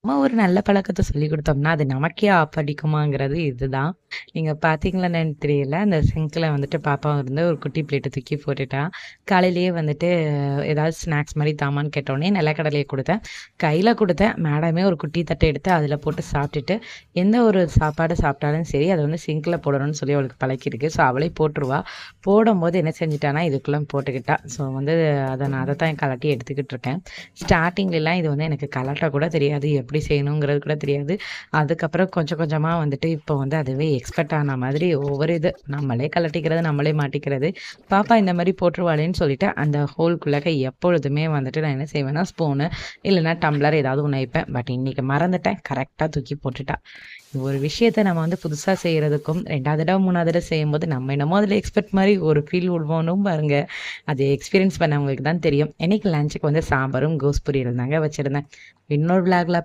நம்ம ஒரு நல்ல பழக்கத்த சொல்லிக் குடுத்தோம்னா, அது நமக்கே ஆப்படிக்குமாங்கிறது இதுதான். நீங்க பார்த்தீங்களா என்னன்னு தெரியல. அந்த சிங்க்ல வந்துட்டு பாப்பா வந்து ஒரு குட்டி பிளேட்ட தூக்கி போட்டுட்டா. காலையிலேயே வந்துட்டு ஏதாவது ஸ்நாக்ஸ் மாரி தாம்மான்னு கேட்டோனே நிலக்கடலைய குடுத்தேன். கையில குடுத்தேன். மேடமே ஒரு குட்டி தட்ட எடுத்து அதில போட்டு சாப்ட்டுட்டு, எந்த ஒரு சாப்பாடு சாப்பிட்டாலும் சரி, அத வந்து சிங்க்ல போடணும்னு சொல்லி அவளுக்கு பழக்கியிருக்கு. ஸோ அவளே போட்டுருவா. போடும்போது என்ன செஞ்சுட்டான்னா, இதுக்குள்ள போட்டுக்கிட்டா. ஸோ வந்து நான் அதத்தான் கழட்டி எடுத்துக்கிட்டு இருக்கேன். ஸ்டார்ட்டிங்லலாம் இது வந்து எனக்கு கழட்ட கூட தெரியாது. எப்படி செய்யணுங்கிறது கூட தெரியாது. அதுக்கப்புறம் கொஞ்சம் கொஞ்சமா வந்துட்டு இப்போ வந்து அதுவே எக்ஸ்பர்ட் ஆன மாதிரி ஒவ்வொரு இது நம்மளே கழட்டிக்கிறது, நம்மளே மாட்டிக்கிறது. பாப்பா இந்த மாரி போட்டுருவாளேன்னு சொல்லிட்டு அந்த ஹோல்குள்ளக்க எப்பொழுதுமே வந்துட்டு நான் என்ன செய்வேன்னா, ஸ்பூனு இல்லன்னா டம்ளர் ஏதாவது ஒண்ணு வைப்பேன். பட் இன்னைக்கு மறந்துட்டேன். கரெக்ட்டா தூக்கி போட்டுட்டா. ஒரு விஷயத்த நம்ம வந்து புதுசா செய்றதுக்கும் 2வது தடவ, 3வது தடவ செய்யும்போது நம்ம என்னமோ அதில எக்ஸ்பர்ட் மாரி ஒரு ஃபீல் விடுவோனும் பாருங்க. அது எக்ஸ்பீரியன்ஸ் பண்ணவங்களுக்கு தான் தெரியும். இன்னைக்கு லஞ்சுக்கு வந்து சாம்பாரும், கோஸ் பொரியலும் தாங்க வச்சிருந்தேன். இன்னொரு விளாக்ல